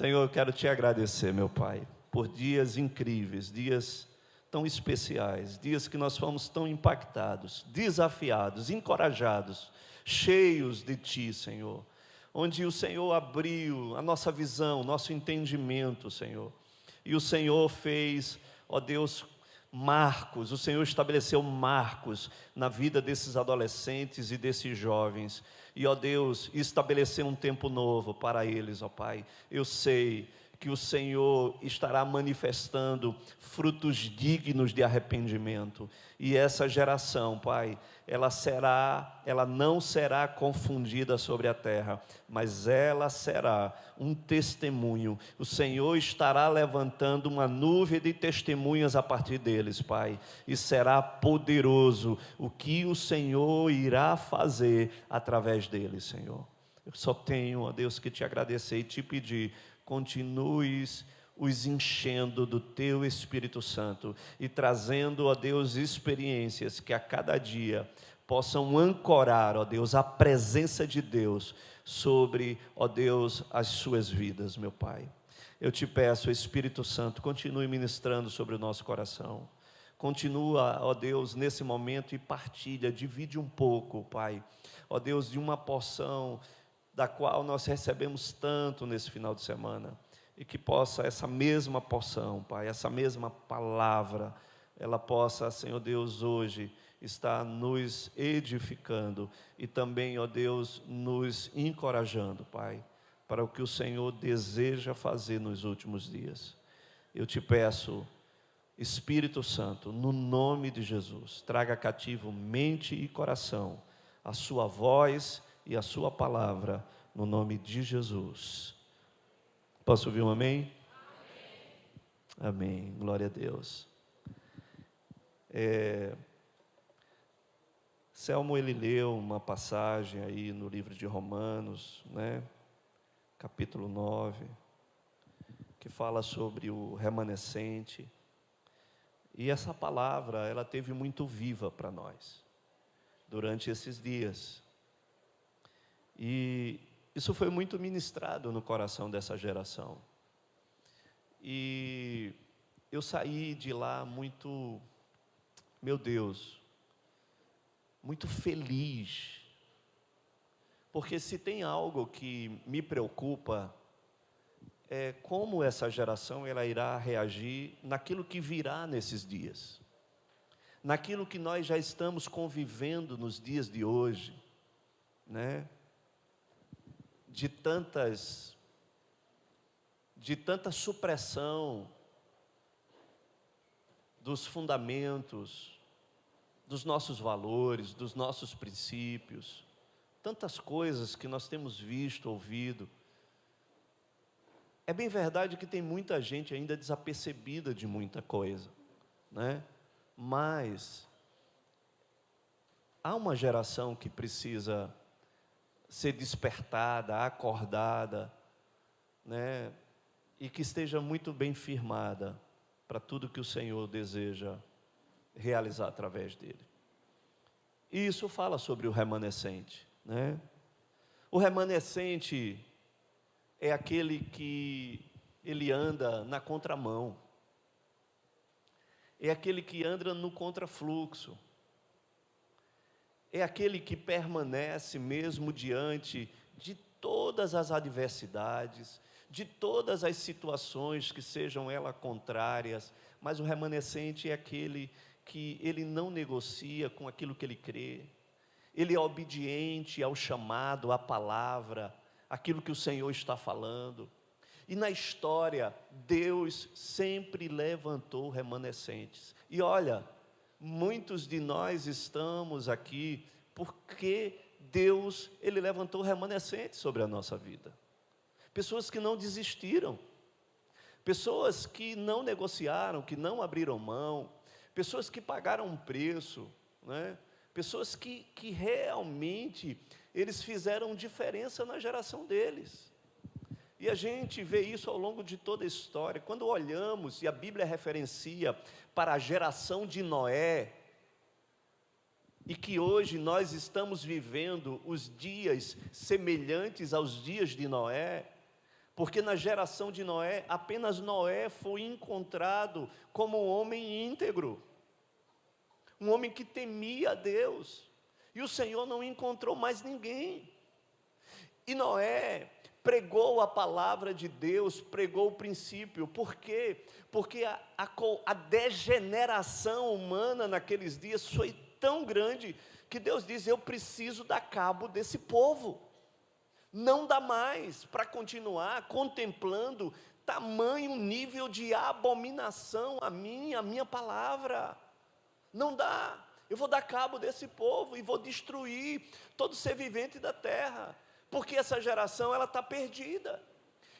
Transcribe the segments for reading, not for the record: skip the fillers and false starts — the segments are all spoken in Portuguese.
Senhor, eu quero te agradecer, meu Pai, por dias incríveis, dias tão especiais, dias que nós fomos tão impactados, desafiados, encorajados, cheios de Ti, Senhor, onde o Senhor abriu a nossa visão, nosso entendimento, Senhor, e o Senhor fez, ó Deus, marcos, o Senhor estabeleceu marcos na vida desses adolescentes e desses jovens, e ó Deus, estabeleceu um tempo novo para eles, ó Pai. Eu sei que o Senhor estará manifestando frutos dignos de arrependimento, e essa geração, Pai, ela não será confundida sobre a terra, mas ela será um testemunho. O Senhor estará levantando uma nuvem de testemunhas a partir deles, Pai, e será poderoso o que o Senhor irá fazer através deles, Senhor. Eu só tenho, ó Deus, que te agradecer e te pedir, continues os enchendo do Teu Espírito Santo e trazendo, ó Deus, experiências que a cada dia possam ancorar, ó Deus, a presença de Deus sobre, ó Deus, as suas vidas, meu Pai. Eu te peço, Espírito Santo, continue ministrando sobre o nosso coração. Continua, ó Deus, nesse momento e partilha, divide um pouco, Pai, ó Deus, de uma porção da qual nós recebemos tanto nesse final de semana, e que possa essa mesma porção, Pai, essa mesma palavra, ela possa, Senhor Deus, hoje estar nos edificando e também, ó Deus, nos encorajando, Pai, para o que o Senhor deseja fazer nos últimos dias. Eu te peço, Espírito Santo, no nome de Jesus, traga cativo mente e coração, a sua voz e a sua palavra, no nome de Jesus. Posso ouvir um amém? Amém. Amém. Glória a Deus. Selmo, ele leu uma passagem aí no livro de Romanos, né? Capítulo 9, que fala sobre o remanescente. E essa palavra, ela teve muito viva para nós, durante esses dias. E isso foi muito ministrado no coração dessa geração. E eu saí de lá muito, meu Deus, muito feliz. Porque se tem algo que me preocupa, é como essa geração ela irá reagir naquilo que virá nesses dias. Naquilo que nós já estamos convivendo nos dias de hoje, né? De tanta supressão dos fundamentos, dos nossos valores, dos nossos princípios, tantas coisas que nós temos visto, ouvido. É bem verdade que tem muita gente ainda desapercebida de muita coisa, né? Mas há uma geração que precisa ser despertada, acordada, né? E que esteja muito bem firmada para tudo que o Senhor deseja realizar através dele. E isso fala sobre o remanescente, né? O remanescente é aquele que ele anda na contramão, é aquele que anda no contrafluxo, é aquele que permanece mesmo diante de todas as adversidades, de todas as situações que sejam elas contrárias, mas o remanescente é aquele que ele não negocia com aquilo que ele crê, ele é obediente ao chamado, à palavra, aquilo que o Senhor está falando. E na história, Deus sempre levantou remanescentes. E olha, muitos de nós estamos aqui porque Deus, Ele levantou remanescentes sobre a nossa vida. Pessoas que não desistiram, pessoas que não negociaram, que não abriram mão, pessoas que pagaram um preço, né? Pessoas que realmente eles fizeram diferença na geração deles. E a gente vê isso ao longo de toda a história. Quando olhamos, e a Bíblia referencia para a geração de Noé, e que hoje nós estamos vivendo os dias semelhantes aos dias de Noé, Porque na geração de Noé, apenas Noé foi encontrado como um homem íntegro, um homem que temia a Deus, e o Senhor não encontrou mais ninguém. E Noé pregou a palavra de Deus, pregou o princípio. Por quê? Porque a degeneração humana naqueles dias foi tão grande, que Deus diz: eu preciso dar cabo desse povo. Não dá mais para continuar contemplando tamanho nível de abominação a minha palavra. Não dá. Eu vou dar cabo desse povo e vou destruir todo ser vivente da terra, porque essa geração ela está perdida.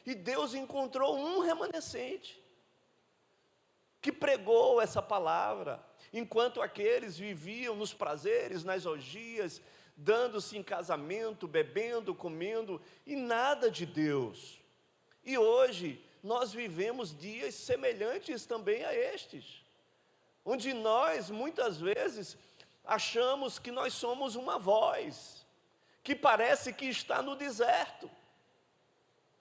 E Deus encontrou um remanescente que pregou essa palavra, enquanto aqueles viviam nos prazeres, nas orgias, dando-se em casamento, bebendo, comendo, e nada de Deus. E hoje nós vivemos dias semelhantes também a estes, onde nós muitas vezes achamos que nós somos uma voz, que parece que está no deserto,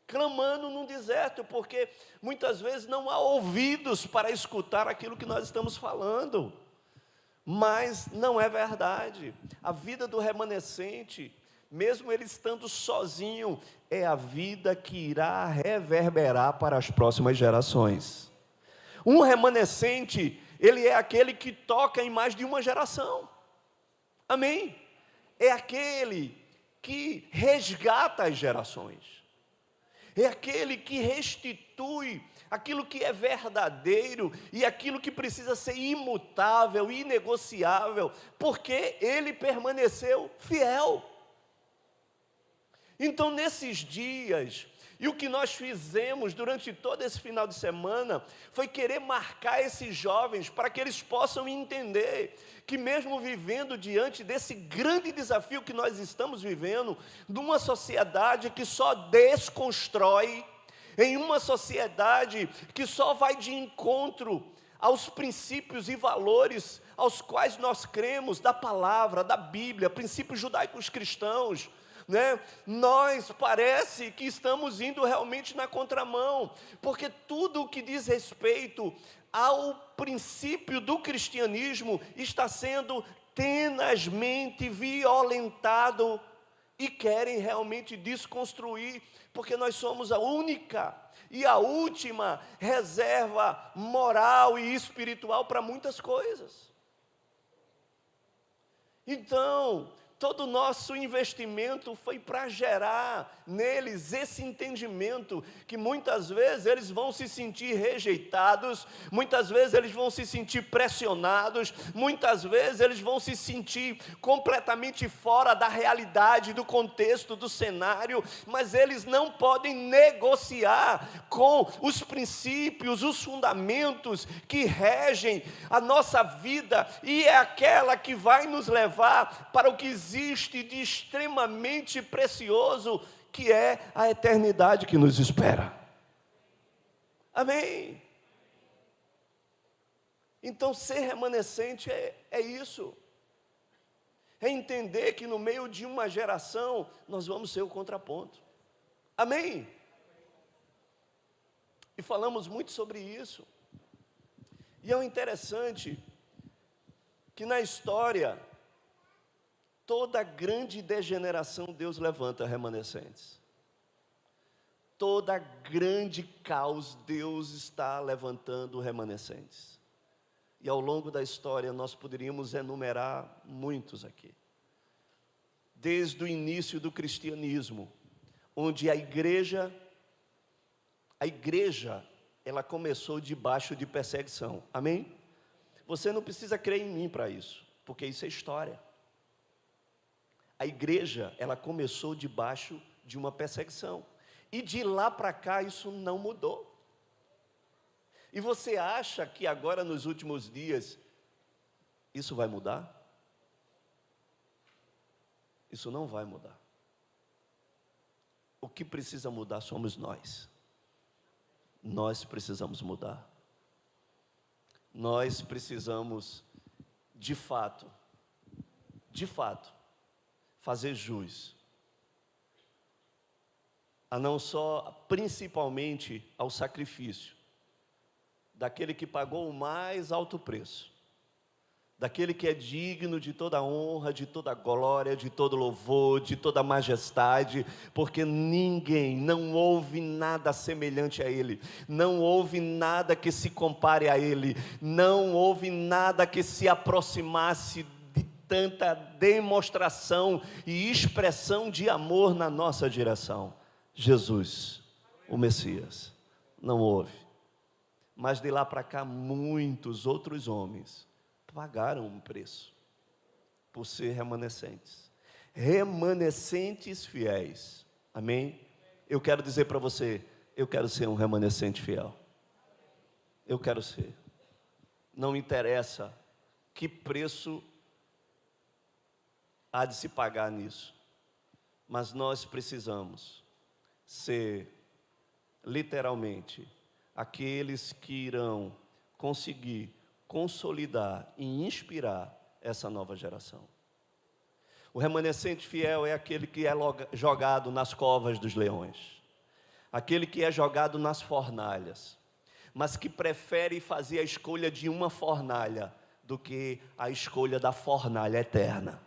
clamando no deserto, porque muitas vezes não há ouvidos para escutar aquilo que nós estamos falando. Mas não é verdade. A vida do remanescente, mesmo ele estando sozinho, é a vida que irá reverberar para as próximas gerações. Um remanescente, ele é aquele que toca em mais de uma geração. Amém? É aquele que resgata as gerações. É aquele que restitui aquilo que é verdadeiro e aquilo que precisa ser imutável, inegociável, porque ele permaneceu fiel. Então, nesses dias, e o que nós fizemos durante todo esse final de semana, foi querer marcar esses jovens, para que eles possam entender, que mesmo vivendo diante desse grande desafio que nós estamos vivendo, de uma sociedade que só desconstrói, em uma sociedade que só vai de encontro aos princípios e valores aos quais nós cremos, da palavra, da Bíblia, princípios judaicos cristãos, né? Nós parece que estamos indo realmente na contramão, porque tudo o que diz respeito ao princípio do cristianismo está sendo tenazmente violentado, e querem realmente desconstruir, porque nós somos a única e a última reserva moral e espiritual para muitas coisas. Então, todo o nosso investimento foi para gerar neles esse entendimento, que muitas vezes eles vão se sentir rejeitados, muitas vezes eles vão se sentir pressionados, muitas vezes eles vão se sentir completamente fora da realidade, do contexto, do cenário, mas eles não podem negociar com os princípios, os fundamentos que regem a nossa vida, e é aquela que vai nos levar para o que existe de extremamente precioso, que é a eternidade que nos espera. Amém? Então, ser remanescente é isso, é entender que no meio de uma geração, nós vamos ser o contraponto. Amém? E falamos muito sobre isso, e é o interessante, que na história, toda grande degeneração, Deus levanta remanescentes. Toda grande caos, Deus está levantando remanescentes. E ao longo da história, nós poderíamos enumerar muitos aqui. Desde o início do cristianismo, onde a igreja, ela começou debaixo de perseguição. Amém? Você não precisa crer em mim para isso, porque isso é história. A igreja, ela começou debaixo de uma perseguição. E de lá para cá, isso não mudou. E você acha que agora, nos últimos dias, isso vai mudar? Isso não vai mudar. O que precisa mudar somos nós. Nós precisamos mudar. Nós precisamos, de fato, fazer jus a não só, principalmente, ao sacrifício daquele que pagou o mais alto preço, daquele que é digno de toda honra, de toda glória, de todo louvor, de toda majestade, porque ninguém, não houve nada semelhante a Ele, não houve nada que se compare a Ele, não houve nada que se aproximasse de tanta demonstração e expressão de amor na nossa direção. Jesus, o Messias, não houve. Mas de lá para cá, muitos outros homens pagaram um preço por ser remanescentes, remanescentes fiéis, amém? Eu quero dizer para você, eu quero ser um remanescente fiel, eu quero ser, não interessa que preço há de se pagar nisso, mas nós precisamos ser, literalmente, aqueles que irão conseguir consolidar e inspirar essa nova geração. O remanescente fiel é aquele que é jogado nas covas dos leões, aquele que é jogado nas fornalhas, mas que prefere fazer a escolha de uma fornalha do que a escolha da fornalha eterna.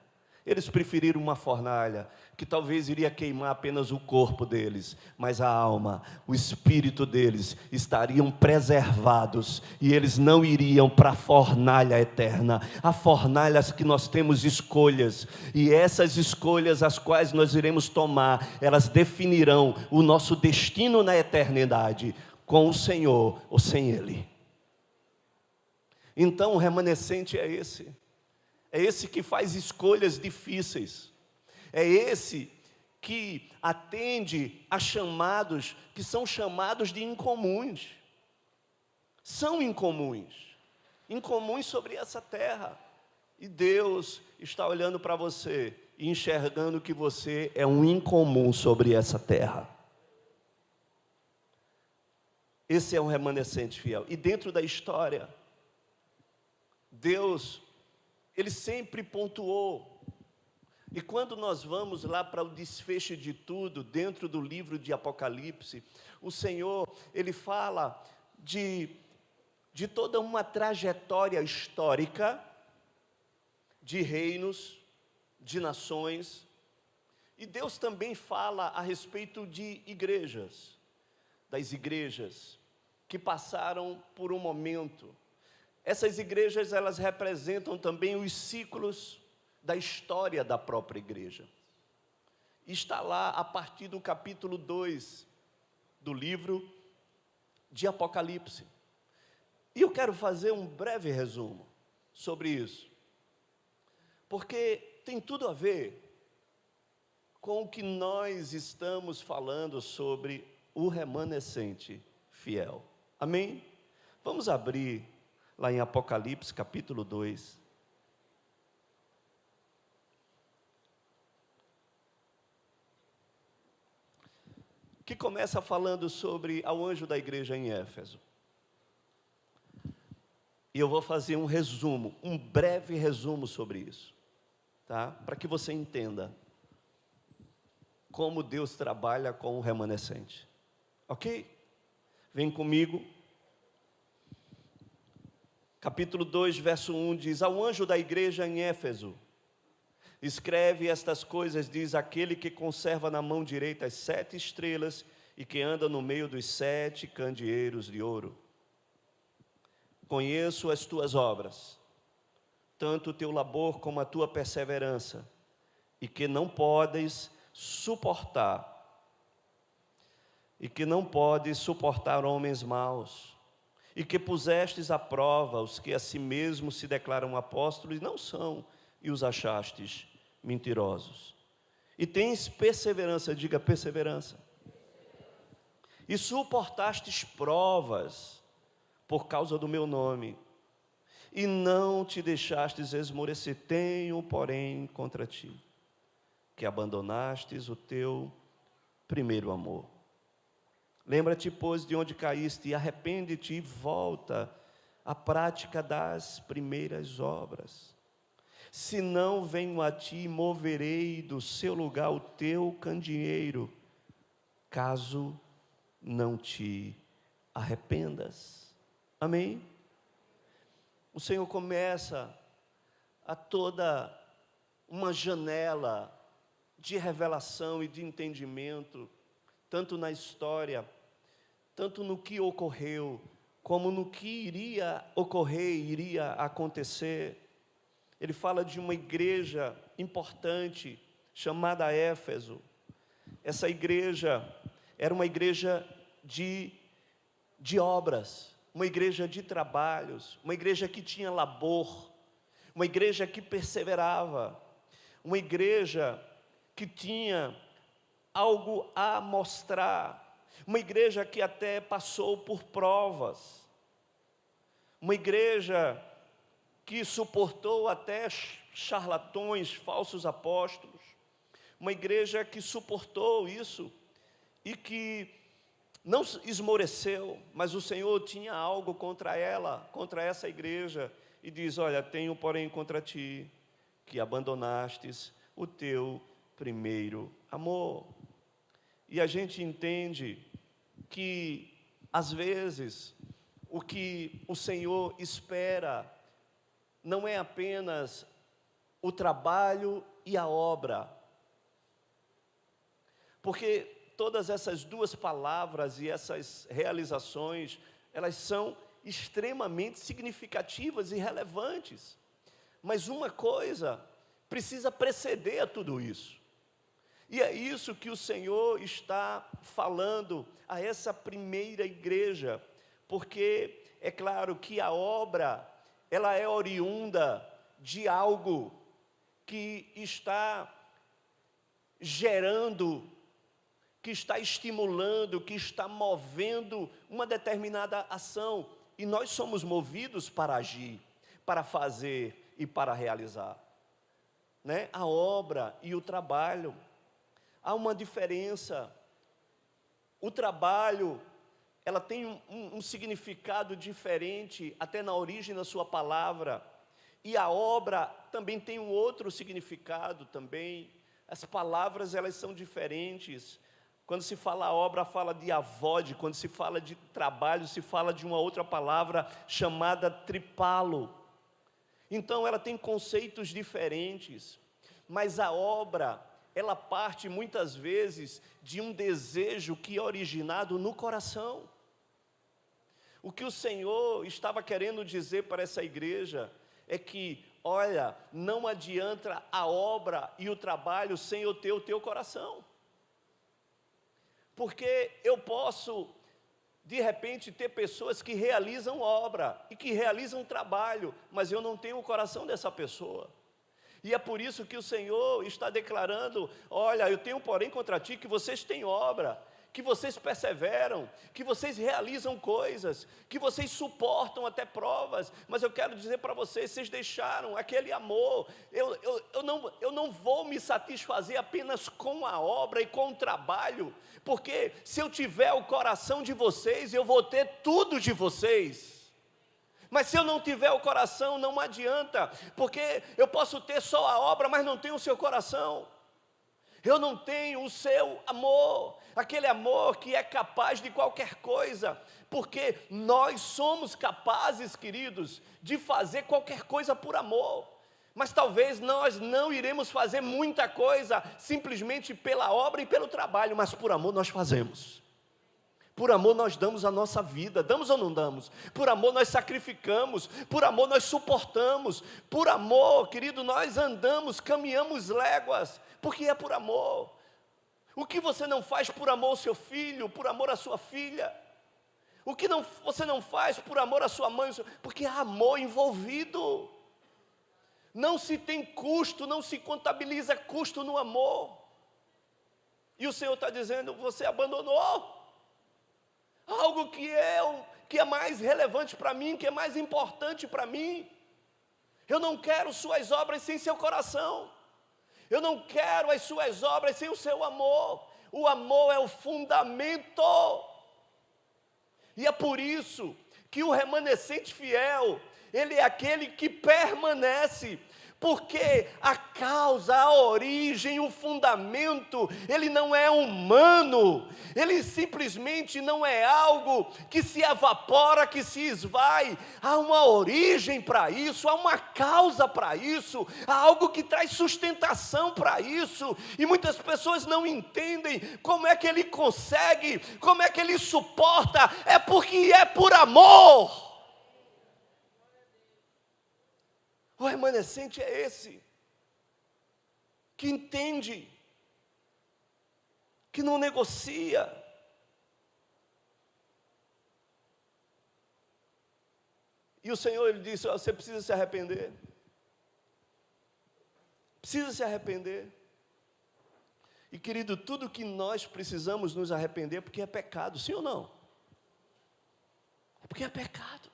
Eles preferiram uma fornalha que talvez iria queimar apenas o corpo deles, mas a alma, o espírito deles estariam preservados e eles não iriam para a fornalha eterna. Há fornalhas que nós temos escolhas e essas escolhas as quais nós iremos tomar, elas definirão o nosso destino na eternidade, com o Senhor ou sem Ele. Então o remanescente é esse que faz escolhas difíceis, é esse que atende a chamados que são chamados de incomuns, são incomuns sobre essa terra, e Deus está olhando para você e enxergando que você é um incomum sobre essa terra. Esse é um remanescente fiel, e dentro da história, Deus, Ele sempre pontuou, e quando nós vamos lá para o desfecho de tudo, dentro do livro de Apocalipse, o Senhor, Ele fala de toda uma trajetória histórica, de reinos, de nações, e Deus também fala a respeito de igrejas, das igrejas que passaram por um momento. Essas igrejas, elas representam também os ciclos da história da própria igreja. Está lá a partir do capítulo 2 do livro de Apocalipse. E eu quero fazer um breve resumo sobre isso, porque tem tudo a ver com o que nós estamos falando sobre o remanescente fiel. Amém? Vamos abrir lá em Apocalipse, capítulo 2. Que começa falando sobre ao anjo da igreja em Éfeso. E eu vou fazer um resumo, um breve resumo sobre isso, tá? Para que você entenda como Deus trabalha com o remanescente. Ok? Vem comigo. Capítulo 2, verso 1 diz: ao anjo da igreja em Éfeso, escreve estas coisas, diz aquele que conserva na mão direita as 7 estrelas e que anda no meio dos 7 candeeiros de ouro. Conheço as tuas obras, tanto o teu labor como a tua perseverança, e que não podes suportar homens maus, e que pusestes à prova os que a si mesmos se declaram apóstolos e não são, e os achastes mentirosos. E tens perseverança, diga perseverança. E suportastes provas por causa do meu nome, e não te deixastes esmorecer. Tenho, porém, contra ti, que abandonastes o teu primeiro amor. Lembra-te, pois, de onde caíste, e arrepende-te e volta à prática das primeiras obras. Se não venho a ti, moverei do seu lugar o teu candeeiro caso não te arrependas. Amém? O Senhor começa a toda uma janela de revelação e de entendimento, tanto na história, tanto no que ocorreu, como no que iria ocorrer, iria acontecer. Ele fala de uma igreja importante, chamada Éfeso. Essa igreja era uma igreja de obras, uma igreja de trabalhos, uma igreja que tinha labor, uma igreja que perseverava, uma igreja que tinha algo a mostrar, uma igreja que até passou por provas, uma igreja que suportou até charlatões, falsos apóstolos, uma igreja que suportou isso e que não esmoreceu, mas o Senhor tinha algo contra ela, contra essa igreja, e diz: olha, tenho porém contra ti, que abandonastes o teu primeiro amor. E a gente entende que, às vezes, o que o Senhor espera não é apenas o trabalho e a obra, porque todas essas duas palavras e essas realizações, elas são extremamente significativas e relevantes, mas uma coisa precisa preceder a tudo isso, e é isso que o Senhor está falando a essa primeira igreja, porque é claro que a obra, ela é oriunda de algo que está gerando, que está estimulando, que está movendo uma determinada ação, e nós somos movidos para agir, para fazer e para realizar, né? A obra e o trabalho, há uma diferença. O trabalho, ela tem um significado diferente, até na origem da sua palavra, e a obra também tem um outro significado também. As palavras, elas são diferentes. Quando se fala obra, fala de avode. Quando se fala de trabalho, se fala de uma outra palavra chamada tripalo. Então, ela tem conceitos diferentes. Mas a obra, ela parte muitas vezes de um desejo que é originado no coração. O que o Senhor estava querendo dizer para essa igreja é que, olha, não adianta a obra e o trabalho sem eu ter o teu coração. Porque eu posso, de repente, ter pessoas que realizam obra e que realizam trabalho, mas eu não tenho o coração dessa pessoa. E é por isso que o Senhor está declarando: olha, eu tenho porém contra ti que vocês têm obra, que vocês perseveram, que vocês realizam coisas, que vocês suportam até provas, mas eu quero dizer para vocês, vocês deixaram aquele amor. Eu não vou me satisfazer apenas com a obra e com o trabalho, porque se eu tiver o coração de vocês, eu vou ter tudo de vocês. Mas se eu não tiver o coração, não adianta, porque eu posso ter só a obra, mas não tenho o seu coração. Eu não tenho o seu amor, aquele amor que é capaz de qualquer coisa, porque nós somos capazes, queridos, de fazer qualquer coisa por amor, mas talvez nós não iremos fazer muita coisa simplesmente pela obra e pelo trabalho, mas por amor nós fazemos. Por amor nós damos a nossa vida, damos ou não damos? Por amor nós sacrificamos, por amor nós suportamos, por amor, querido, nós andamos, caminhamos léguas, porque é por amor. O que você não faz por amor ao seu filho, por amor à sua filha? O que você não faz por amor à sua mãe? Porque há amor envolvido. Não se tem custo, não se contabiliza custo no amor. E o Senhor está dizendo: você abandonou algo que é mais relevante para mim, que é mais importante para mim. Eu não quero suas obras sem seu coração. Eu não quero as suas obras sem o seu amor. O amor é o fundamento. E é por isso que o remanescente fiel, ele é aquele que permanece, porque a causa, a origem, o fundamento, ele não é humano, ele simplesmente não é algo que se evapora, que se esvai. Há uma origem para isso, há uma causa para isso, há algo que traz sustentação para isso, e muitas pessoas não entendem como é que ele consegue, como é que ele suporta. É porque é por amor. O remanescente é esse, que entende, que não negocia. E o Senhor, Ele disse: você precisa se arrepender. Precisa se arrepender. E querido, tudo que nós precisamos nos arrepender, porque é pecado, sim ou não? É porque é pecado.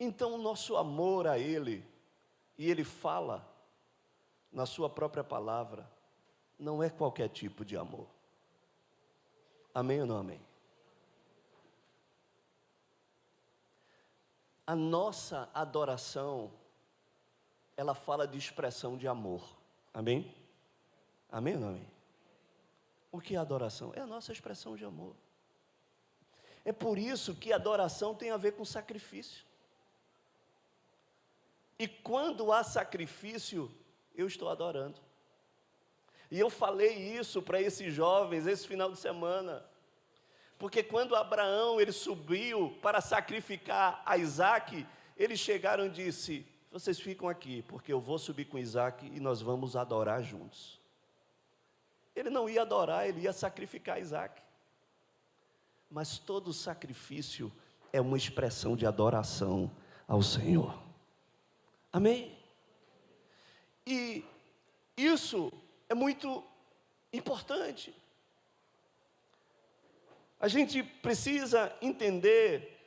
Então o nosso amor a Ele, e Ele fala na sua própria palavra, não é qualquer tipo de amor. Amém ou não amém? A nossa adoração, ela fala de expressão de amor. Amém? Amém ou não amém? O que é adoração? É a nossa expressão de amor. É por isso que adoração tem a ver com sacrifício. E quando há sacrifício, eu estou adorando. E eu falei isso para esses jovens esse final de semana. Porque quando Abraão ele subiu para sacrificar a Isaque, eles chegaram e disse: vocês ficam aqui, porque eu vou subir com Isaque e nós vamos adorar juntos. Ele não ia adorar, ele ia sacrificar Isaque. Mas todo sacrifício é uma expressão de adoração ao Senhor. Amém? E isso é muito importante. A gente precisa entender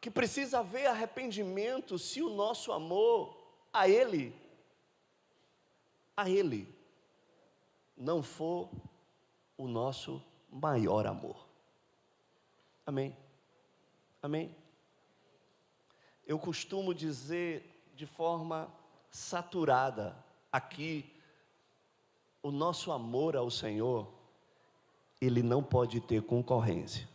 que precisa haver arrependimento se o nosso amor a Ele não for o nosso maior amor. Amém? Amém? Eu costumo dizer de forma saturada aqui, o nosso amor ao Senhor, ele não pode ter concorrência.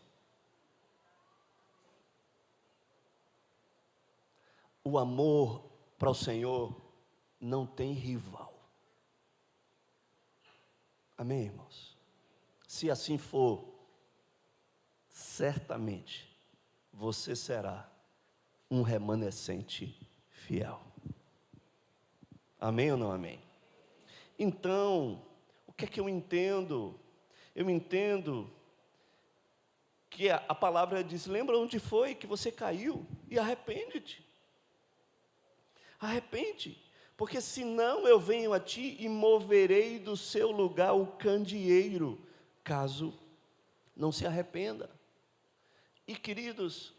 O amor para o Senhor não tem rival. Amém, irmãos? Se assim for, certamente você será um remanescente fiel. Amém ou não amém? Então, o que é que eu entendo? Eu entendo que a palavra diz: lembra onde foi que você caiu e arrepende-te. Arrepende, porque senão eu venho a ti e moverei do seu lugar o candeeiro, caso não se arrependa. E queridos,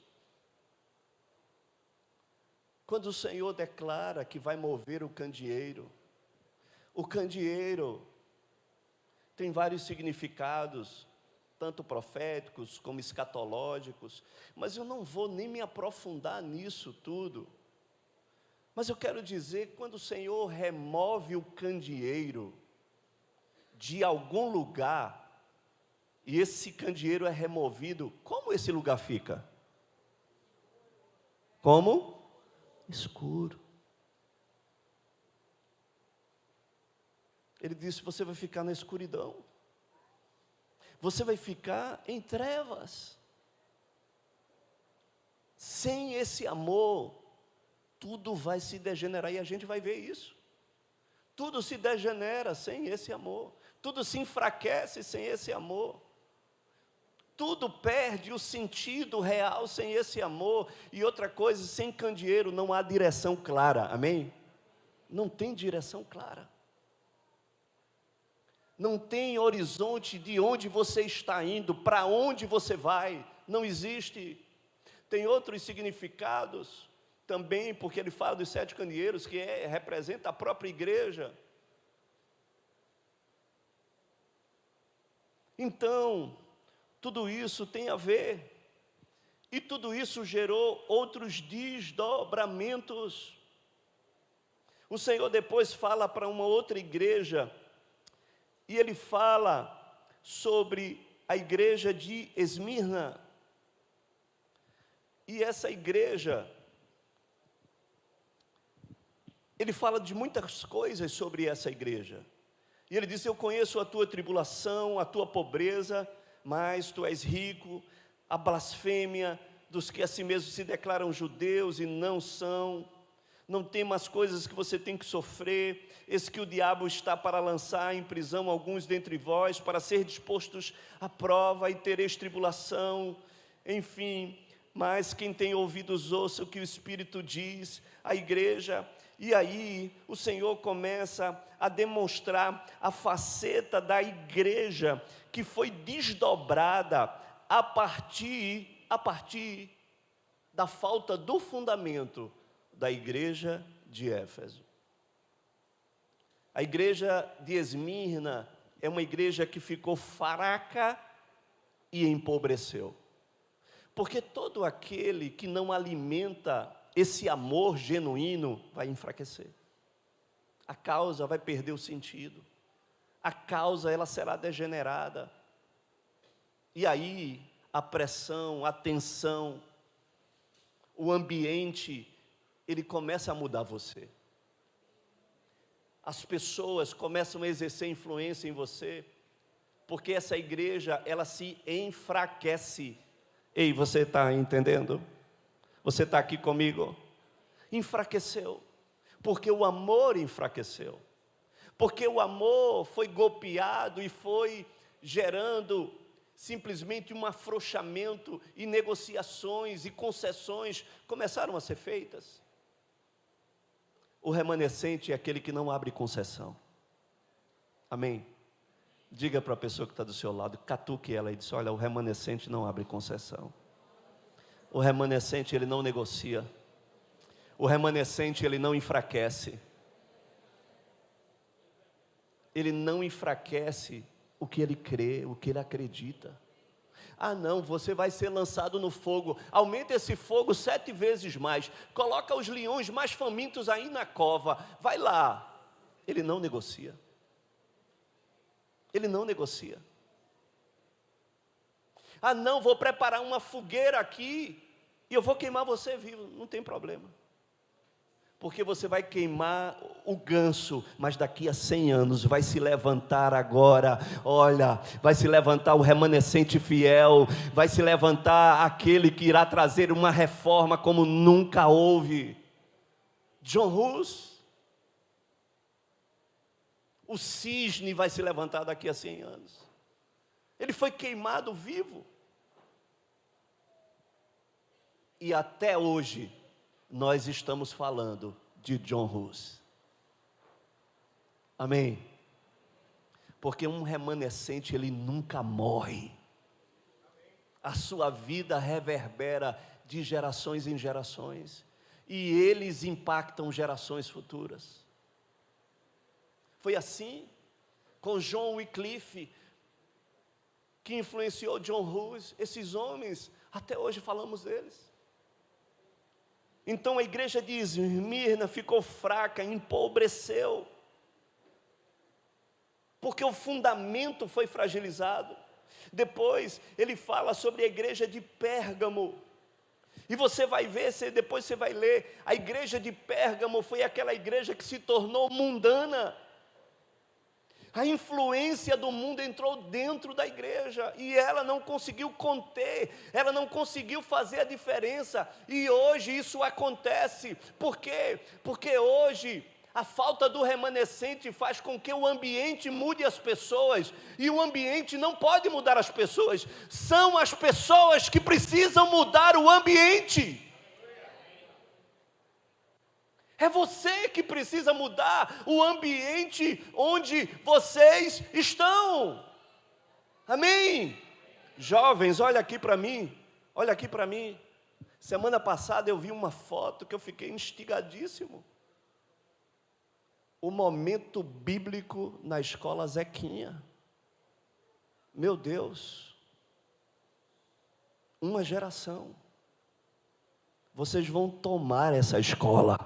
quando o Senhor declara que vai mover o candeeiro tem vários significados, tanto proféticos como escatológicos, mas eu não vou nem me aprofundar nisso tudo. Mas eu quero dizer, quando o Senhor remove o candeeiro de algum lugar, e esse candeeiro é removido, como esse lugar fica? Como? Escuro. Ele disse: você vai ficar na escuridão, você vai ficar em trevas. Sem esse amor, tudo vai se degenerar, e a gente vai ver isso. Tudo se degenera sem esse amor, tudo se enfraquece sem esse amor, tudo perde o sentido real sem esse amor. E outra coisa, sem candeeiro não há direção clara, amém? Não tem direção clara, não tem horizonte de onde você está indo, para onde você vai, não existe. Tem outros significados também, porque ele fala dos 7 candeeiros, que representa a própria igreja. Então, tudo isso tem a ver. E tudo isso gerou outros desdobramentos. O Senhor depois fala para uma outra igreja, e Ele fala sobre a igreja de Esmirna. E essa igreja, Ele fala de muitas coisas sobre essa igreja. E Ele diz: eu conheço a tua tribulação, a tua pobreza, mas tu és rico, a blasfêmia dos que a si mesmos se declaram judeus e não são. Não temas as coisas que você tem que sofrer, eis que o diabo está para lançar em prisão alguns dentre vós, para ser dispostos à prova e tereis tribulação, enfim. Mas quem tem ouvidos ouça o que o Espírito diz à igreja. E aí o Senhor começa a demonstrar a faceta da igreja que foi desdobrada a partir da falta do fundamento da igreja de Éfeso. A igreja de Esmirna é uma igreja que ficou fraca e empobreceu. Porque todo aquele que não alimenta esse amor genuíno vai enfraquecer. A causa vai perder o sentido. A causa, ela será degenerada. E aí, a pressão, a tensão, o ambiente, ele começa a mudar você. As pessoas começam a exercer influência em você, porque essa igreja, ela se enfraquece. Ei, você está entendendo? Você está aqui comigo? Enfraqueceu, porque o amor enfraqueceu, porque o amor foi golpeado e foi gerando simplesmente um afrouxamento, e negociações e concessões começaram a ser feitas. O remanescente é aquele que não abre concessão. Amém? Diga para a pessoa que está do seu lado, catuque ela e diz: olha, o remanescente não abre concessão. O remanescente, ele não negocia. O remanescente, ele não enfraquece. Ele não enfraquece o que ele crê, o que ele acredita. Ah não, você vai ser lançado no fogo. Aumenta esse fogo 7 vezes mais. Coloca os leões mais famintos aí na cova. Vai lá. Ele não negocia. Ele não negocia. Ah não, vou preparar uma fogueira aqui e eu vou queimar você vivo. Não tem problema. Porque você vai queimar o ganso, mas daqui a 100 anos vai se levantar agora, olha, vai se levantar o remanescente fiel, vai se levantar aquele que irá trazer uma reforma como nunca houve. John Hus, o cisne vai se levantar daqui a 100 anos. Ele foi queimado vivo. E até hoje, nós estamos falando de John Hus. Amém? Porque um remanescente, ele nunca morre. A sua vida reverbera de gerações em gerações. E eles impactam gerações futuras. Foi assim com John Wycliffe, que influenciou John Hus. Esses homens, até hoje falamos deles. Então a igreja de Esmirna ficou fraca, empobreceu, porque o fundamento foi fragilizado. Depois ele fala sobre a igreja de Pérgamo, e você vai ver, depois você vai ler, a igreja de Pérgamo foi aquela igreja que se tornou mundana. A influência do mundo entrou dentro da igreja, e ela não conseguiu conter, ela não conseguiu fazer a diferença, e hoje isso acontece. Por quê? Porque hoje a falta do remanescente faz com que o ambiente mude as pessoas, e o ambiente não pode mudar as pessoas, são as pessoas que precisam mudar o ambiente. É você que precisa mudar o ambiente onde vocês estão. Amém? Jovens, olha aqui para mim. Olha aqui para mim. Semana passada eu vi uma foto que eu fiquei instigadíssimo. O momento bíblico na escola Zequinha. Meu Deus. Uma geração. vocês vão tomar essa escola.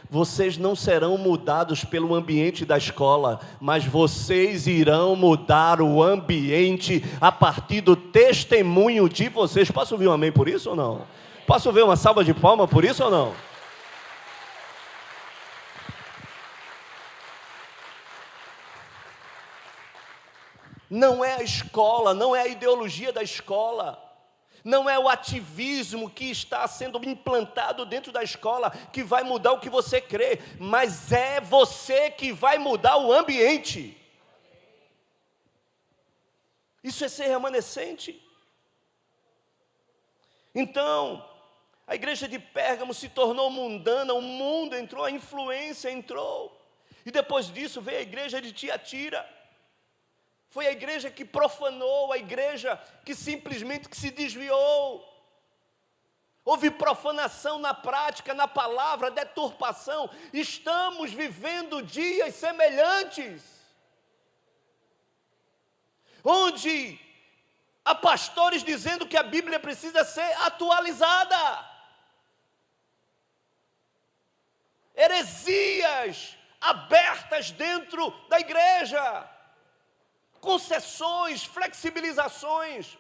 Vocês não serão mudados pelo ambiente da escola, mas vocês irão mudar o ambiente a partir do testemunho de vocês. Posso ouvir um amém por isso ou não? Posso ouvir uma salva de palmas por isso ou não? Não é a escola, não é a ideologia da escola, não é o ativismo que está sendo implantado dentro da escola que vai mudar o que você crê, mas é você que vai mudar o ambiente. Isso é ser remanescente. Então, a igreja de Pérgamo se tornou mundana, o mundo entrou, a influência entrou, e depois disso veio a igreja de Tiatira. Foi a igreja que profanou, a igreja que simplesmente se desviou. Houve profanação na prática, na palavra, deturpação. Estamos vivendo dias semelhantes, onde há pastores dizendo que a Bíblia precisa ser atualizada. Heresias abertas dentro da igreja. Concessões, flexibilizações,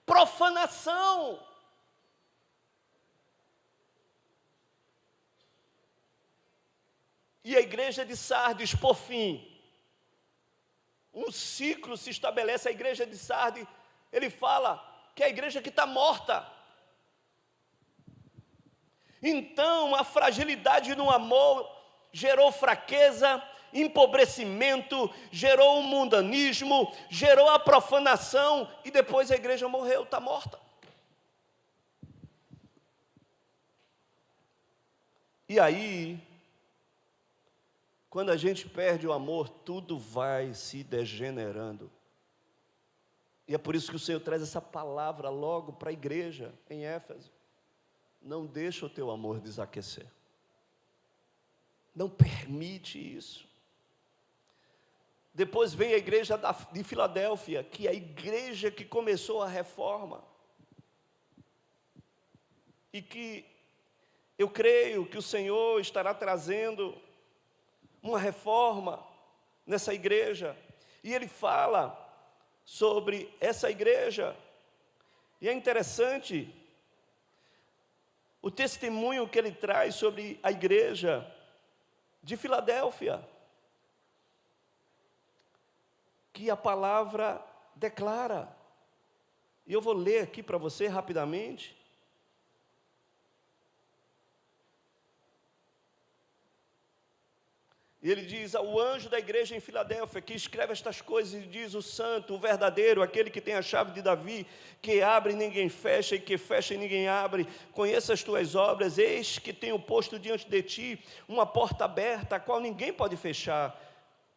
profanação. E a igreja de Sardes, por fim, um ciclo se estabelece. A igreja de Sardes, ele fala que é a igreja que está morta. Então, a fragilidade no amor gerou fraqueza, empobrecimento, gerou um mundanismo, gerou a profanação, e depois a igreja morreu, está morta. E aí, quando a gente perde o amor, tudo vai se degenerando. E é por isso que o Senhor traz essa palavra logo para a igreja em Éfeso. Não deixa o teu amor desaquecer. Não permite isso. Depois veio a igreja de Filadélfia, que é a igreja que começou a reforma. E que eu creio que o Senhor estará trazendo uma reforma nessa igreja. E Ele fala sobre essa igreja. E é interessante o testemunho que Ele traz sobre a igreja de Filadélfia, que a palavra declara. E eu vou ler aqui para você rapidamente. E ele diz: ao anjo da igreja em Filadélfia, que escreve estas coisas, e diz: o santo, o verdadeiro, aquele que tem a chave de Davi, que abre e ninguém fecha, e que fecha e ninguém abre, conheça as tuas obras, eis que tenho posto diante de ti uma porta aberta, a qual ninguém pode fechar,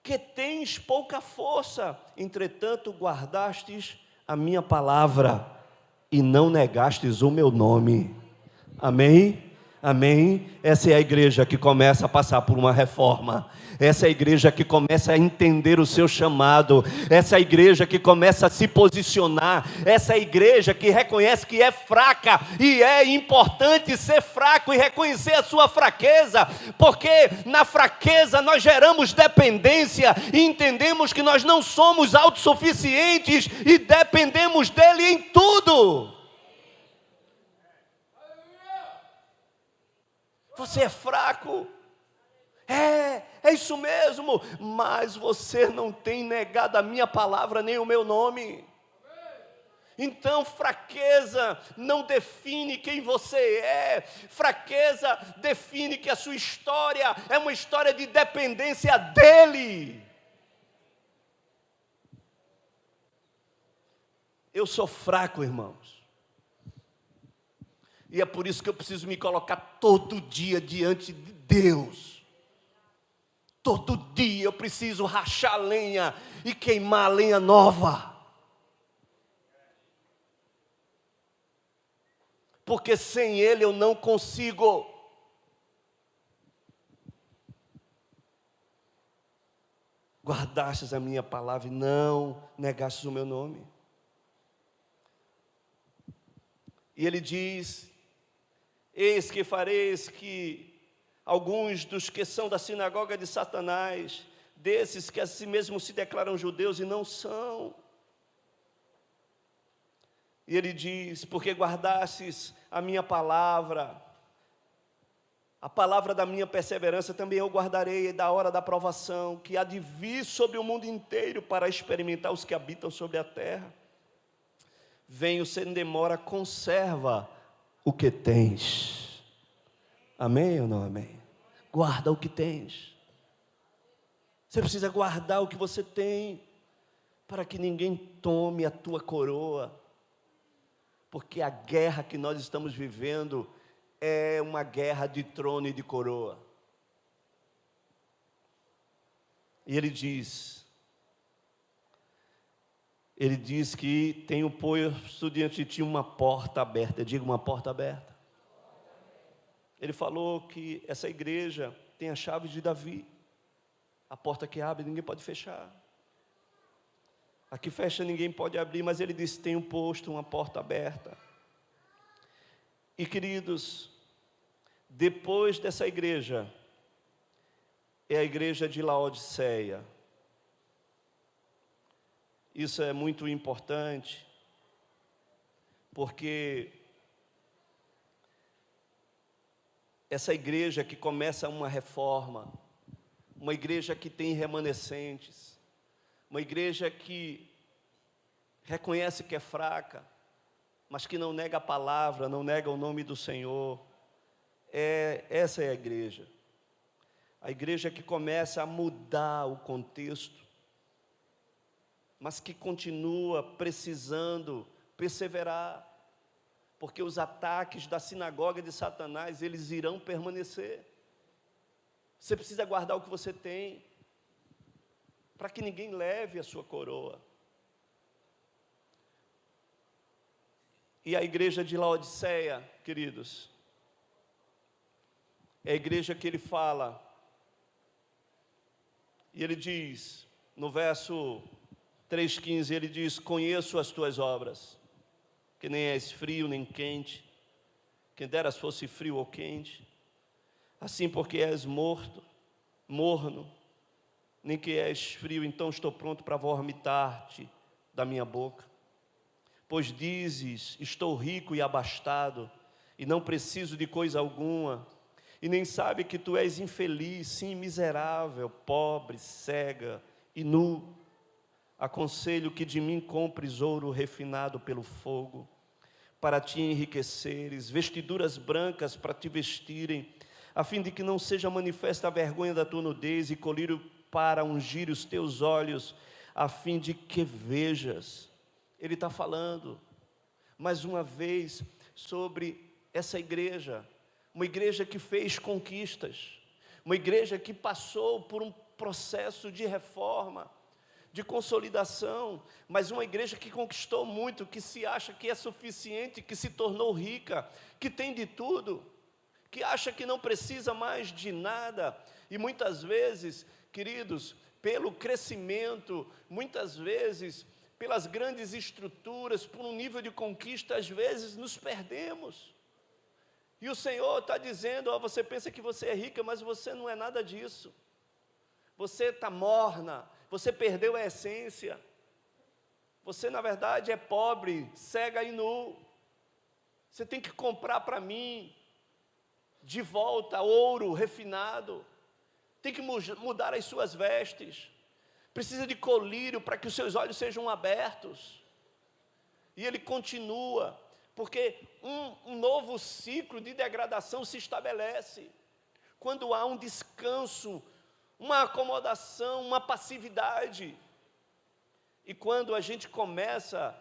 que tens pouca força, entretanto guardastes a minha palavra, e não negastes o meu nome. Amém? Amém? Essa é a igreja que começa a passar por uma reforma. Essa é a igreja que começa a entender o seu chamado. Essa é a igreja que começa a se posicionar. Essa é a igreja que reconhece que é fraca. E é importante ser fraco e reconhecer a sua fraqueza. Porque na fraqueza nós geramos dependência. E entendemos que nós não somos autossuficientes. E dependemos dele em tudo. Você é fraco, é isso mesmo, mas você não tem negado a minha palavra nem o meu nome. Então fraqueza não define quem você é, fraqueza define que a sua história é uma história de dependência dEle. Eu sou fraco, irmãos. E é por isso que eu preciso me colocar todo dia diante de Deus. Todo dia eu preciso rachar lenha e queimar lenha nova. Porque sem Ele eu não consigo. Guardastes a minha palavra e não negastes o meu nome. E Ele diz Eis que alguns dos que são da sinagoga de Satanás, desses que a si mesmos se declaram judeus e não são. E ele diz: porque guardastes a minha palavra, a palavra da minha perseverança, também eu guardarei da hora da provação, que há de vir sobre o mundo inteiro para experimentar os que habitam sobre a terra. Venho sem demora, conserva o que tens. Amém ou não amém? Guarda o que tens. Você precisa guardar o que você tem, para que ninguém tome a tua coroa. Porque a guerra que nós estamos vivendo é uma guerra de trono e de coroa. E ele diz que tem posto diante de ti uma porta aberta. Diga, uma porta aberta. Ele falou que essa igreja tem a chave de Davi. A porta que abre, ninguém pode fechar. A que fecha, ninguém pode abrir, mas ele disse: tenho posto uma porta aberta. E queridos, depois dessa igreja, é a igreja de Laodiceia. Isso é muito importante, porque essa igreja que começa uma reforma, uma igreja que tem remanescentes, uma igreja que reconhece que é fraca, mas que não nega a palavra, não nega o nome do Senhor. Essa é a igreja que começa a mudar o contexto, mas que continua precisando perseverar, porque os ataques da sinagoga de Satanás, eles irão permanecer. Você precisa guardar o que você tem, para que ninguém leve a sua coroa. E a igreja de Laodiceia, queridos, é a igreja que ele fala, e ele diz, no verso 3,15, ele diz: conheço as tuas obras, que nem és frio nem quente, quem deras fosse frio ou quente, assim porque és morno, nem que és frio, então estou pronto para vomitar-te da minha boca. Pois dizes: estou rico e abastado, e não preciso de coisa alguma, e nem sabe que tu és infeliz, sim, miserável, pobre, cega e nu. Aconselho que de mim compres ouro refinado pelo fogo, para te enriqueceres, vestiduras brancas para te vestirem, a fim de que não seja manifesta a vergonha da tua nudez, e colírio para ungir os teus olhos, a fim de que vejas. Ele está falando, mais uma vez, sobre essa igreja, uma igreja que fez conquistas, uma igreja que passou por um processo de reforma, de consolidação, mas uma igreja que conquistou muito, que se acha que é suficiente, que se tornou rica, que tem de tudo, que acha que não precisa mais de nada, e muitas vezes, queridos, pelo crescimento, muitas vezes, pelas grandes estruturas, por um nível de conquista, às vezes nos perdemos. E o Senhor está dizendo: você pensa que você é rica, mas você não é nada disso. Você está morna, você perdeu a essência. Você, na verdade, é pobre, cega e nu. Você tem que comprar para mim, de volta, ouro refinado. Tem que mudar as suas vestes. Precisa de colírio para que os seus olhos sejam abertos. E ele continua, porque um novo ciclo de degradação se estabelece. Quando há um descanso, uma acomodação, uma passividade. E quando a gente começa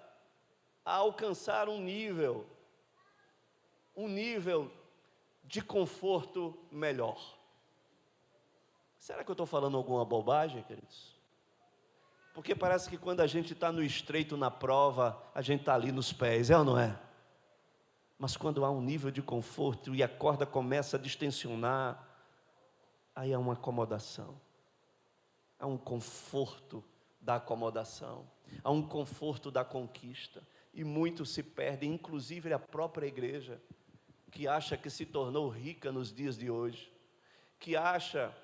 a alcançar um nível de conforto melhor. Será que eu estou falando alguma bobagem, queridos? Porque parece que quando a gente está no estreito, na prova, a gente está ali nos pés, é ou não é? Mas quando há um nível de conforto e a corda começa a distensionar, aí há uma acomodação, há um conforto da acomodação, há um conforto da conquista, e muitos se perdem, inclusive a própria igreja, que acha que se tornou rica nos dias de hoje, que acha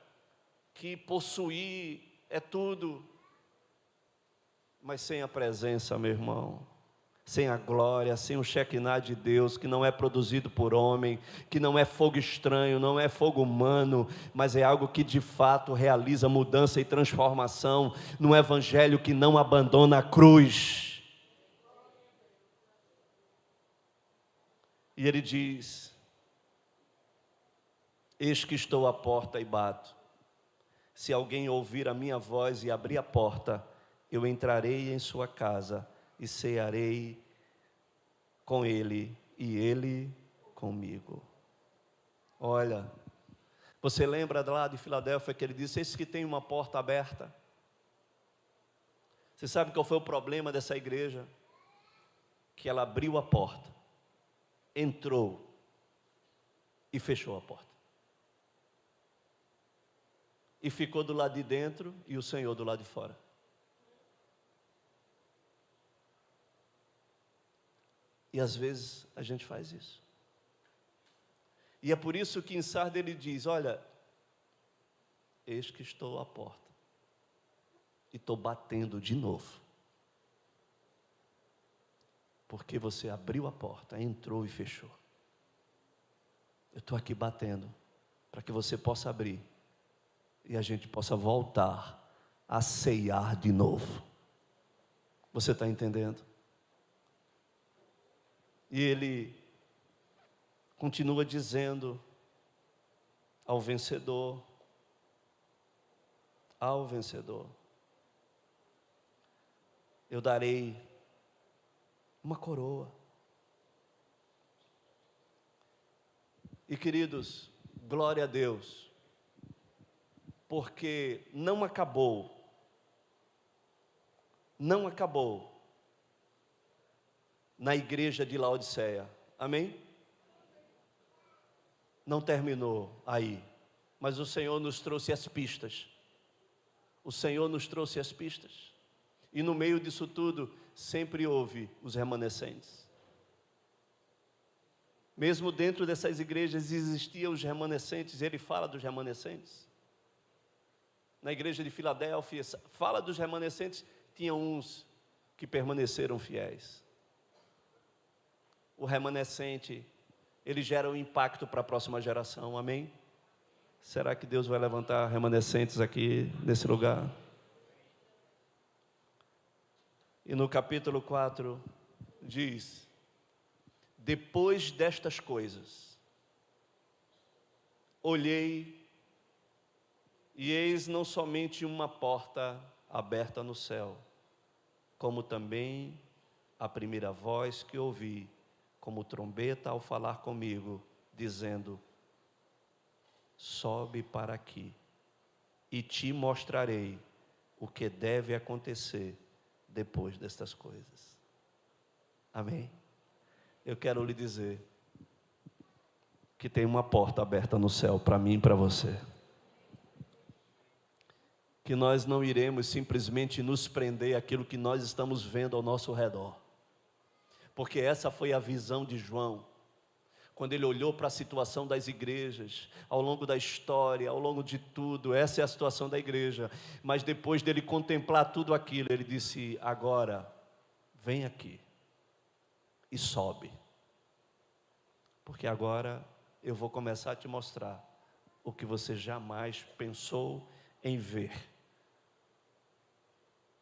que possuir é tudo, mas sem a presença, meu irmão, sem a glória, sem o Shekinah de Deus, que não é produzido por homem, que não é fogo estranho, não é fogo humano, mas é algo que de fato realiza mudança e transformação, num evangelho que não abandona a cruz. E ele diz: eis que estou à porta e bato. Se alguém ouvir a minha voz e abrir a porta, eu entrarei em sua casa e cearei com ele e ele comigo. Olha, você lembra lá de Filadélfia que ele disse: eis que tem uma porta aberta. Você sabe qual foi o problema dessa igreja? Que ela abriu a porta, entrou e fechou a porta. E ficou do lado de dentro e o Senhor do lado de fora. E às vezes a gente faz isso. E é por isso que em Sardes ele diz: olha, eis que estou à porta e estou batendo de novo. Porque você abriu a porta, entrou e fechou. Eu estou aqui batendo para que você possa abrir e a gente possa voltar a ceiar de novo. Você está entendendo? E ele continua dizendo ao vencedor, eu darei uma coroa. E queridos, glória a Deus, porque não acabou na igreja de Laodiceia, amém? Não terminou aí, mas o Senhor nos trouxe as pistas, e no meio disso tudo, sempre houve os remanescentes, mesmo dentro dessas igrejas existiam os remanescentes, ele fala dos remanescentes, na igreja de Filadélfia, fala dos remanescentes, tinha uns que permaneceram fiéis. O remanescente, ele gera um impacto para a próxima geração, amém? Será que Deus vai levantar remanescentes aqui nesse lugar? E no capítulo 4 diz: depois destas coisas, olhei, e eis não somente uma porta aberta no céu, como também a primeira voz que ouvi, como trombeta ao falar comigo, dizendo: sobe para aqui, e te mostrarei o que deve acontecer depois destas coisas. Amém? Eu quero lhe dizer que tem uma porta aberta no céu para mim e para você. Que nós não iremos simplesmente nos prender àquilo que nós estamos vendo ao nosso redor. Porque essa foi a visão de João, quando ele olhou para a situação das igrejas, ao longo da história, ao longo de tudo, essa é a situação da igreja. Mas depois dele contemplar tudo aquilo, ele disse: agora, vem aqui e sobe. Porque agora eu vou começar a te mostrar o que você jamais pensou em ver.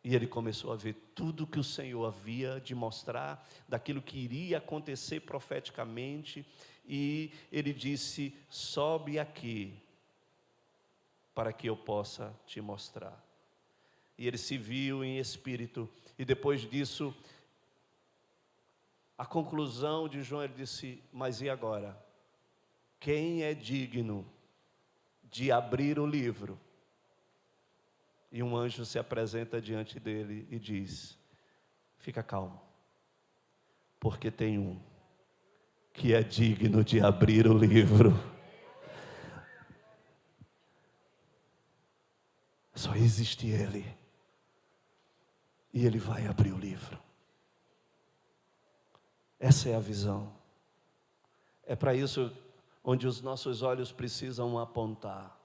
E ele começou a ver tudo que o Senhor havia de mostrar, daquilo que iria acontecer profeticamente, e ele disse: sobe aqui, para que eu possa te mostrar. E ele se viu em espírito, e depois disso, a conclusão de João, ele disse: mas e agora? Quem é digno de abrir o livro? E um anjo se apresenta diante dele e diz: fica calmo, porque tem um que é digno de abrir o livro. Só existe ele, e ele vai abrir o livro. Essa é a visão. É para isso onde os nossos olhos precisam apontar.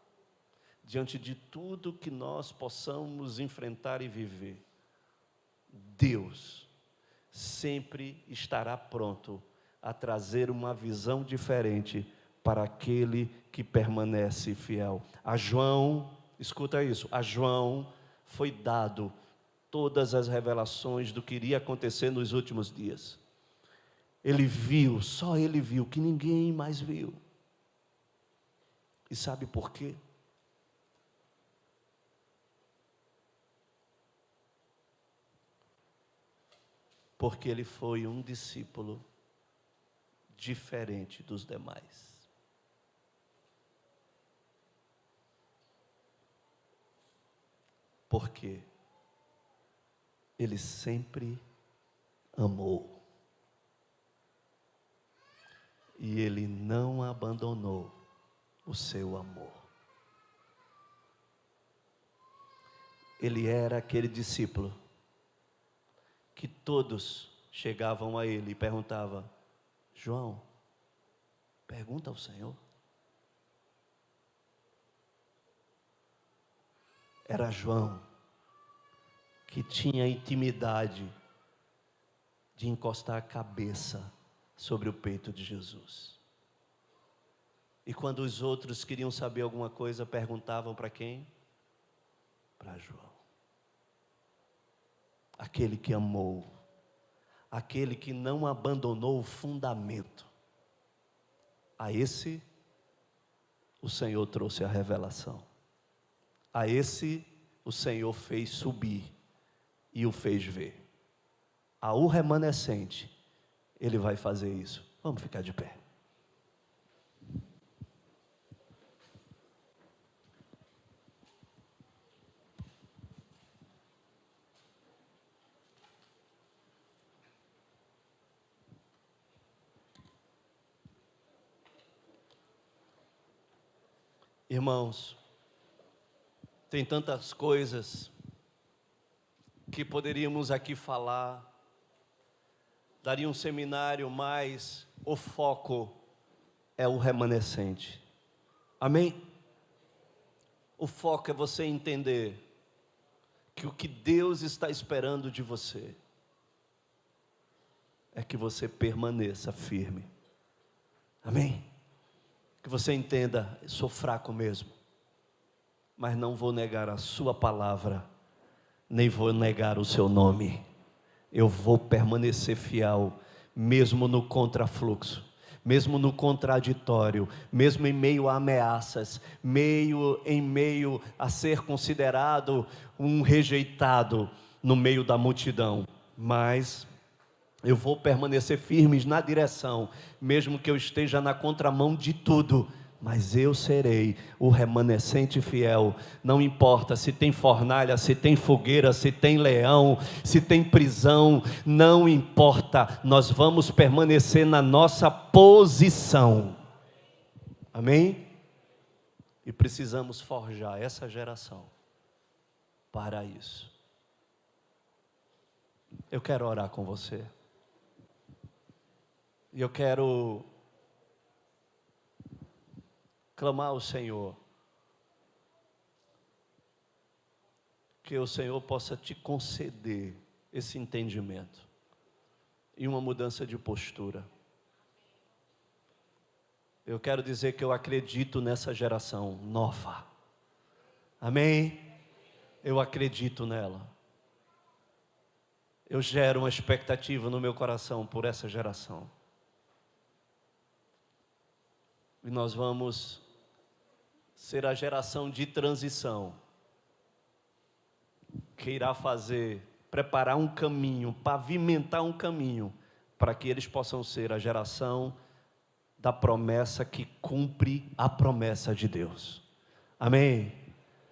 Diante de tudo que nós possamos enfrentar e viver, Deus sempre estará pronto a trazer uma visão diferente para aquele que permanece fiel. A João, escuta isso, a João foi dado todas as revelações do que iria acontecer nos últimos dias. Ele viu, só ele viu, que ninguém mais viu. E sabe por quê? Porque ele foi um discípulo diferente dos demais. Porque ele sempre amou. E ele não abandonou o seu amor. Ele era aquele discípulo que todos chegavam a ele e perguntavam: João, pergunta ao Senhor. Era João que tinha intimidade de encostar a cabeça sobre o peito de Jesus. E quando os outros queriam saber alguma coisa, perguntavam para quem? Para João. Aquele que amou, aquele que não abandonou o fundamento. A esse o Senhor trouxe a revelação. A esse o Senhor fez subir e o fez ver. Ao remanescente, Ele vai fazer isso. Vamos ficar de pé. Irmãos, tem tantas coisas que poderíamos aqui falar, daria um seminário, mas o foco é o remanescente. Amém? O foco é você entender que o que Deus está esperando de você é que você permaneça firme. Amém? Que você entenda, sou fraco mesmo, mas não vou negar a sua palavra, nem vou negar o seu nome. Eu vou permanecer fiel, mesmo no contrafluxo, mesmo no contraditório, mesmo em meio a ameaças, em meio a ser considerado um rejeitado no meio da multidão. Mas eu vou permanecer firme na direção, mesmo que eu esteja na contramão de tudo. Mas eu serei o remanescente fiel. Não importa se tem fornalha, se tem fogueira, se tem leão, se tem prisão, não importa, nós vamos permanecer na nossa posição. Amém? E precisamos forjar essa geração para isso. Eu quero orar com você. E eu quero clamar ao Senhor, que o Senhor possa te conceder esse entendimento e uma mudança de postura. Eu quero dizer que eu acredito nessa geração nova. Amém? Eu acredito nela. Eu gero uma expectativa no meu coração por essa geração. E nós vamos ser a geração de transição, que irá preparar um caminho, pavimentar um caminho, para que eles possam ser a geração da promessa que cumpre a promessa de Deus. Amém?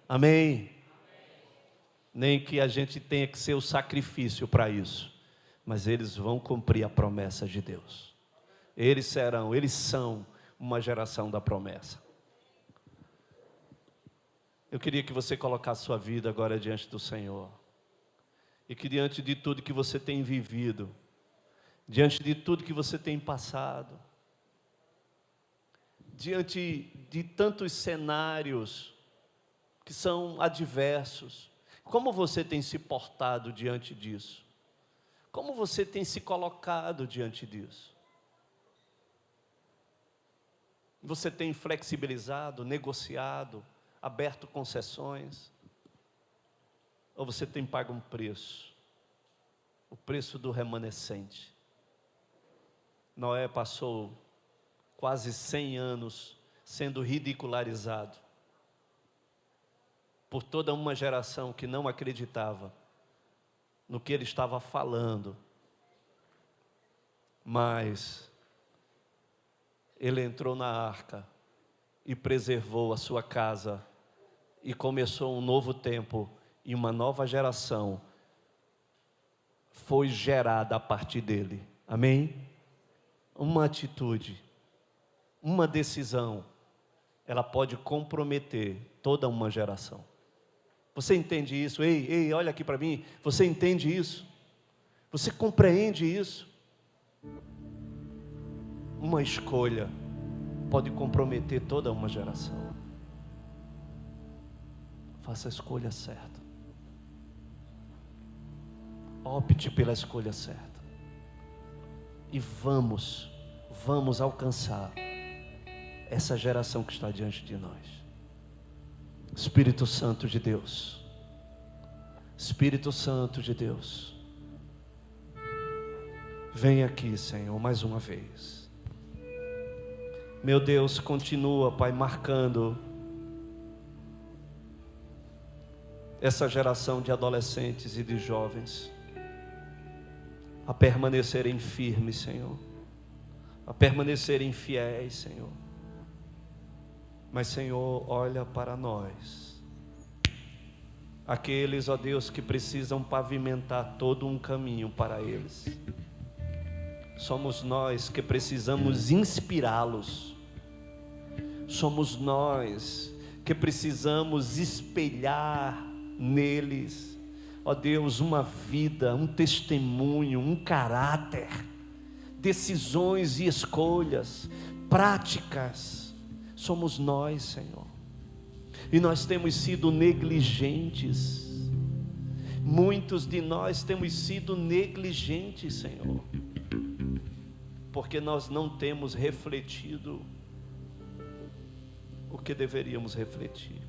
Amém? Nem que a gente tenha que ser o sacrifício para isso, mas eles vão cumprir a promessa de Deus. Eles são uma geração da promessa. Eu queria que você colocasse sua vida agora diante do Senhor. E que diante de tudo que você tem vivido, diante de tudo que você tem passado, diante de tantos cenários que são adversos, como você tem se portado diante disso? Como você tem se colocado diante disso? Você tem flexibilizado, negociado, aberto concessões? Ou você tem pago um preço? O preço do remanescente. Noé passou quase 100 anos sendo ridicularizado por toda uma geração que não acreditava no que ele estava falando. Mas ele entrou na arca e preservou a sua casa e começou um novo tempo e uma nova geração foi gerada a partir dele. Amém? Uma atitude, uma decisão, ela pode comprometer toda uma geração. Você entende isso? Ei, olha aqui para mim. Você entende isso? Você compreende isso? Uma escolha pode comprometer toda uma geração. Faça a escolha certa. Opte pela escolha certa. E vamos alcançar essa geração que está diante de nós. Espírito Santo de Deus, Espírito Santo de Deus, vem aqui, Senhor, mais uma vez. Meu Deus, continua, Pai, marcando essa geração de adolescentes e de jovens a permanecerem firmes, Senhor, a permanecerem fiéis, Senhor. Mas, Senhor, olha para nós, aqueles, ó Deus, que precisam pavimentar todo um caminho para eles. Somos nós que precisamos inspirá-los. Somos nós que precisamos espelhar neles, ó Deus, uma vida, um testemunho, um caráter, decisões e escolhas, práticas. Somos nós, Senhor, e nós temos sido negligentes. Muitos de nós temos sido negligentes, Senhor, porque nós não temos refletido o que deveríamos refletir.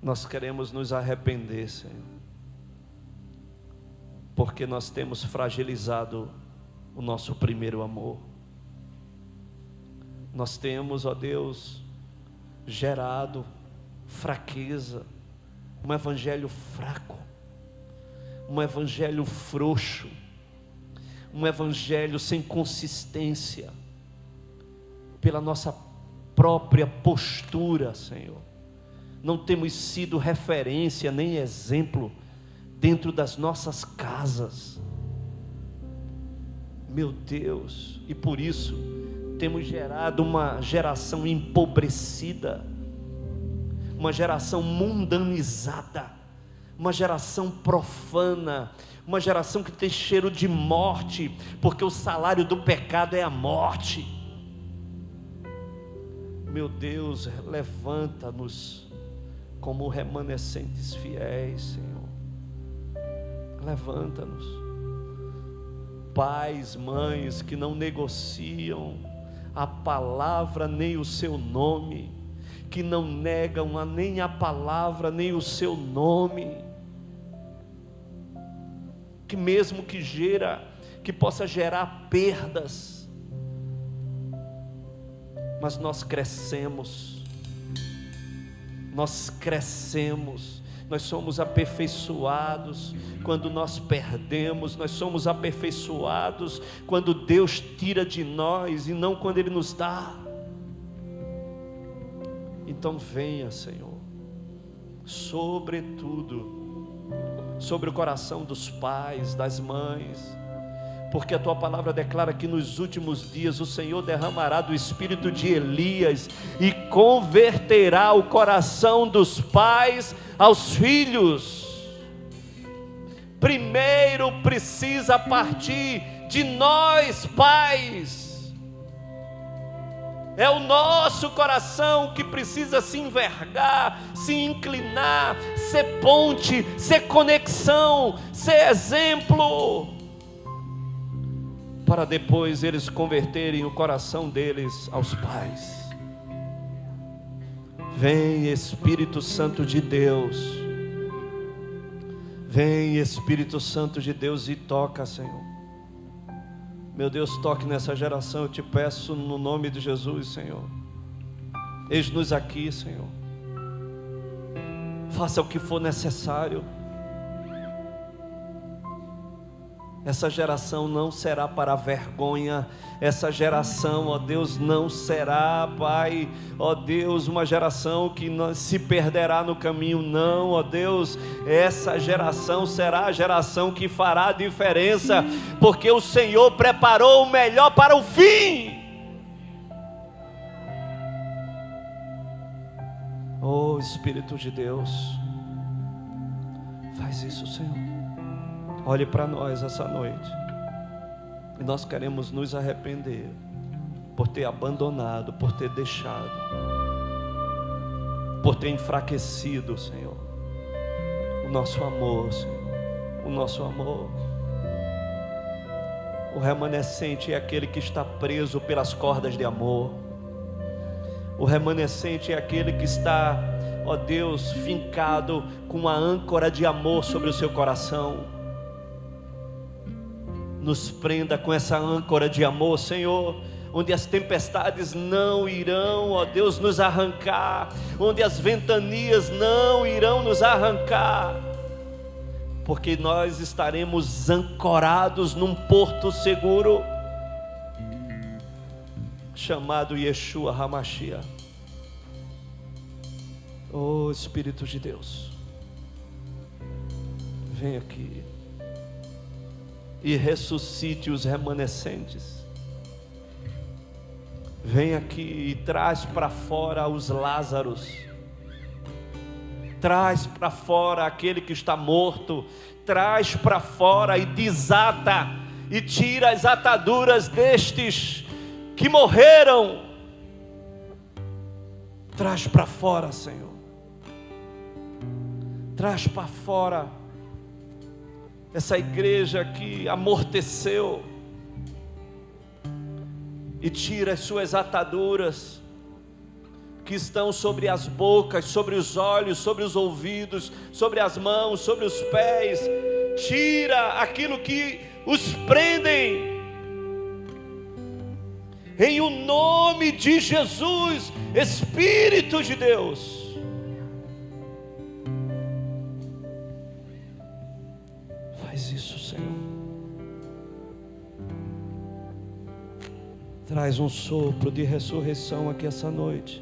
Nós queremos nos arrepender, Senhor, porque nós temos fragilizado o nosso primeiro amor. Nós temos, ó Deus, gerado fraqueza, um evangelho fraco, um evangelho frouxo, um evangelho sem consistência, pela nossa própria postura, Senhor. Não temos sido referência nem exemplo dentro das nossas casas, meu Deus, e por isso temos gerado uma geração empobrecida, uma geração mundanizada, uma geração profana, uma geração que tem cheiro de morte, porque o salário do pecado é a morte. Meu Deus, levanta-nos como remanescentes fiéis, Senhor. Levanta-nos. Pais, mães que não negociam a palavra nem o seu nome, que não negam nem a palavra nem o seu nome, que mesmo que possa gerar perdas, mas nós crescemos, nós somos aperfeiçoados quando nós perdemos, nós somos aperfeiçoados quando Deus tira de nós e não quando Ele nos dá. Então venha, Senhor, sobretudo, sobre o coração dos pais, das mães, porque a Tua palavra declara que nos últimos dias o Senhor derramará do espírito de Elias e converterá o coração dos pais aos filhos. Primeiro precisa partir de nós, pais. É o nosso coração que precisa se envergar, se inclinar, ser ponte, ser conexão, ser exemplo, para depois eles converterem o coração deles aos pais. Vem Espírito Santo de Deus, vem Espírito Santo de Deus e toca, Senhor. Meu Deus, toque nessa geração, eu te peço no nome de Jesus, Senhor. Eis-nos aqui, Senhor. Faça o que for necessário. Essa geração não será para vergonha. Essa geração, ó Deus, não será, Pai, ó Deus, uma geração que não se perderá no caminho. Não, ó Deus, essa geração será a geração que fará a diferença, porque o Senhor preparou o melhor para o fim. Oh Espírito de Deus, faz isso, Senhor. Olhe para nós essa noite, e nós queremos nos arrepender por ter abandonado, por ter deixado, por ter enfraquecido, Senhor, o nosso amor, Senhor, o nosso amor. O remanescente é aquele que está preso pelas cordas de amor. O remanescente é aquele que está, ó Deus, fincado com uma âncora de amor sobre o seu coração. Nos prenda com essa âncora de amor, Senhor, onde as tempestades não irão, ó Deus, nos arrancar, onde as ventanias não irão nos arrancar, porque nós estaremos ancorados num porto seguro, chamado Yeshua HaMashiach. Oh Espírito de Deus, vem aqui e ressuscite os remanescentes. Vem aqui e traz para fora os Lázaros. Traz para fora aquele que está morto. Traz para fora e desata e tira as ataduras destes que morreram. Traz para fora, Senhor. Traz para fora essa igreja que amorteceu, e tira as suas ataduras que estão sobre as bocas, sobre os olhos, sobre os ouvidos, sobre as mãos, sobre os pés. Tira aquilo que os prendem, em o nome de Jesus. Espírito de Deus, isso, Senhor. Traz um sopro de ressurreição aqui essa noite.